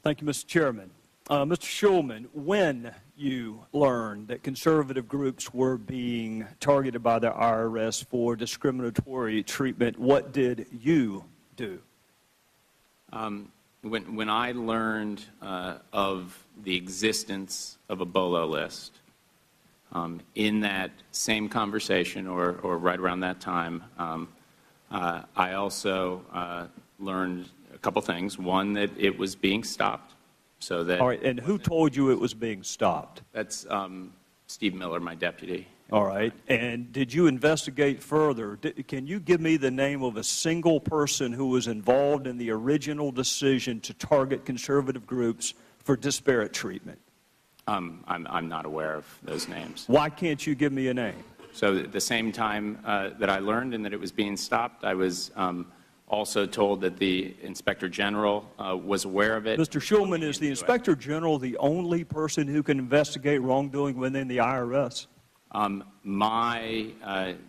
Thank you, Mr. Chairman. Mr. Schulman, when you learned that conservative groups were being targeted by the IRS for discriminatory treatment, what did you do? When I learned of the existence of a BOLO list, in that same conversation or right around that time, I also learned a couple things. One, that it was being stopped. So that. All right, and who told you it was being stopped? That's Steve Miller, my deputy. All right, and did you investigate further? Can you give me the name of a single person who was involved in the original decision to target conservative groups for disparate treatment? I'm not aware of those names. Why can't you give me a name? So at the same time that I learned and that it was being stopped, I was also told that the Inspector General was aware of it. Mr. Schulman, is the Inspector General the only person who can investigate wrongdoing within the IRS? My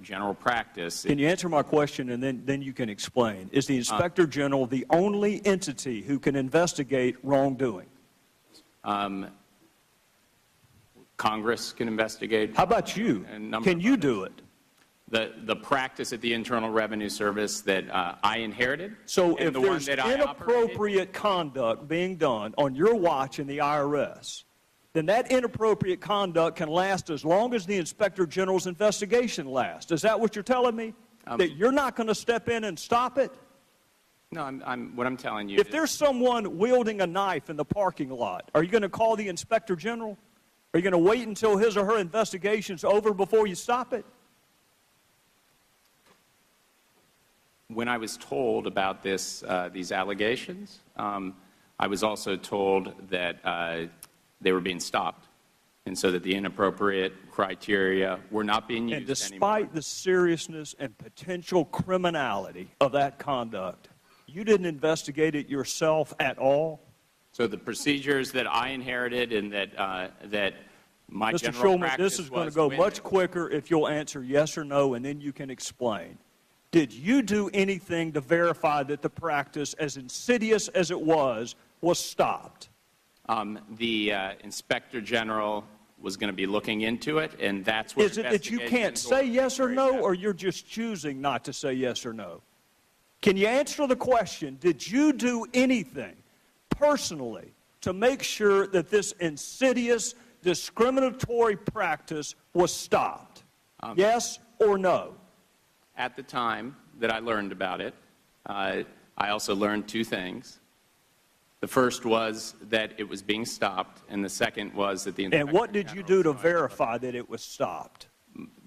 general practice. Can you answer my question and then you can explain? Is the Inspector General the only entity who can investigate wrongdoing? Congress can investigate. How about you? Can you do it? The practice at the Internal Revenue Service that I inherited. So if there's inappropriate conduct being done on your watch in the IRS, then that inappropriate conduct can last as long as the Inspector General's investigation lasts. Is that what you're telling me? That you're not going to step in and stop it? No, what I'm telling you. If there's someone wielding a knife in the parking lot, are you going to call the Inspector General? Are you going to wait until his or her investigation's over before you stop it? When I was told about these allegations, I was also told that they were being stopped, and so that the inappropriate criteria were not being used anymore. And despite the seriousness and potential criminality of that conduct, you didn't investigate it yourself at all? So the procedures that I inherited and that my Mr. general Schulman, practice this is going to go much quicker if you'll answer yes or no, and then you can explain. Did you do anything to verify that the practice, as insidious as it was stopped? The Inspector General was going to be looking into it, and that's where Is it that you can't say yes or no, or you're just choosing not to say yes or no? Can you answer the question, did you do anything personally to make sure that this insidious, discriminatory practice was stopped? Yes or no? At the time that I learned about it, I also learned two things. The first was that it was being stopped, and the second was that the Inspector General. And what did you do to verify that it was stopped?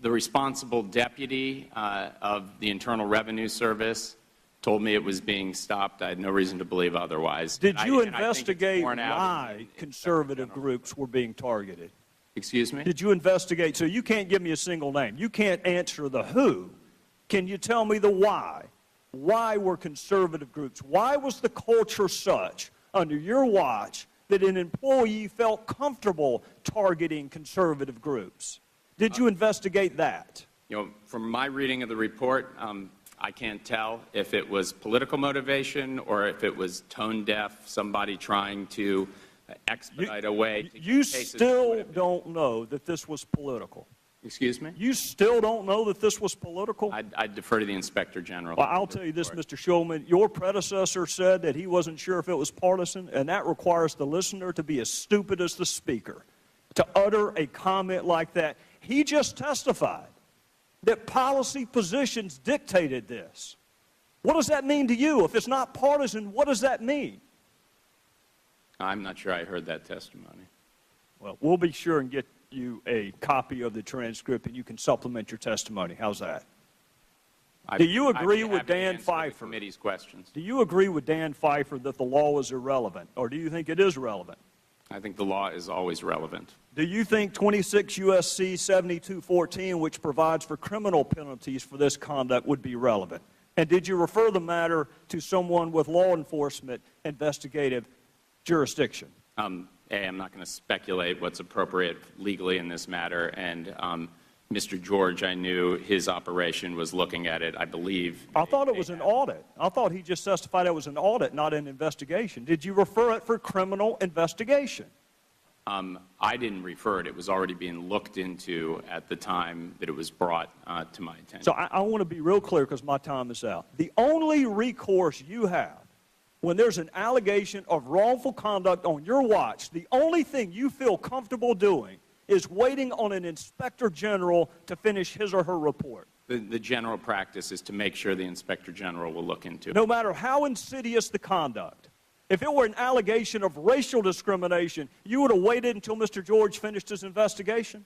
The responsible deputy of the Internal Revenue Service told me it was being stopped. I had no reason to believe otherwise. Did you investigate why conservative groups were being targeted? Excuse me? Did you investigate? So you can't give me a single name. You can't answer the who. Can you tell me the why? Why were conservative groups? Why was the culture such under your watch that an employee felt comfortable targeting conservative groups? Did you investigate that? You know, from my reading of the report, I can't tell if it was political motivation or if it was tone deaf, somebody trying to expedite a way to you still don't know that this was political. Excuse me? You still don't know that this was political? I'd defer to the Inspector General. Well, I'll tell you this, Mr. Schulman. Your predecessor said that he wasn't sure if it was partisan, and that requires the listener to be as stupid as the speaker to utter a comment like that. He just testified that policy positions dictated this. What does that mean to you? If it's not partisan, what does that mean? I'm not sure I heard that testimony. Well, we'll be sure and get you a copy of the transcript, and you can supplement your testimony. How's that? Do you agree with Dan Pfeiffer? Committee's questions. Do you agree with Dan Pfeiffer that the law is irrelevant, or do you think it is relevant? I think the law is always relevant. Do you think 26 U.S.C. 7214, which provides for criminal penalties for this conduct, would be relevant? And did you refer the matter to someone with law enforcement investigative jurisdiction? I'm not going to speculate what's appropriate legally in this matter, and Mr. George, I knew his operation was looking at it, I believe. I thought it was an audit. I thought he just testified it was an audit, not an investigation. Did you refer it for criminal investigation? I didn't refer it. It was already being looked into at the time that it was brought to my attention. So I want to be real clear because my time is out. The only recourse you have when there's an allegation of wrongful conduct on your watch, the only thing you feel comfortable doing is waiting on an inspector general to finish his or her report. The general practice is to make sure the inspector general will look into it. No matter how insidious the conduct. If it were an allegation of racial discrimination, you would have waited until Mr. George finished his investigation?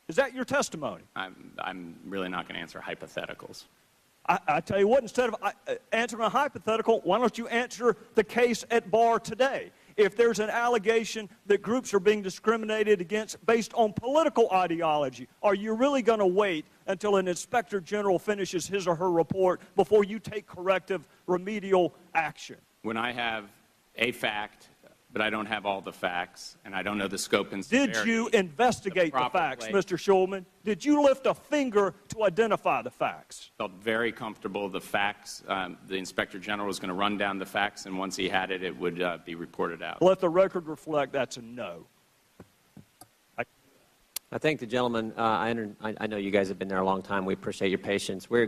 Is that your testimony? I'm really not going to answer hypotheticals. I tell you what, instead of answering a hypothetical, why don't you answer the case at bar today? If there's an allegation that groups are being discriminated against based on political ideology, are you really going to wait until an inspector general finishes his or her report before you take corrective remedial action? When I have a fact, but I don't have all the facts, and I don't know the scope and severity. Did you investigate the facts, Mr. Schulman? Did you lift a finger to identify the facts? I felt very comfortable. The facts, the Inspector General was going to run down the facts, and once he had it, it would be reported out. Let the record reflect that's a no. I thank the gentleman. I know you guys have been there a long time. We appreciate your patience.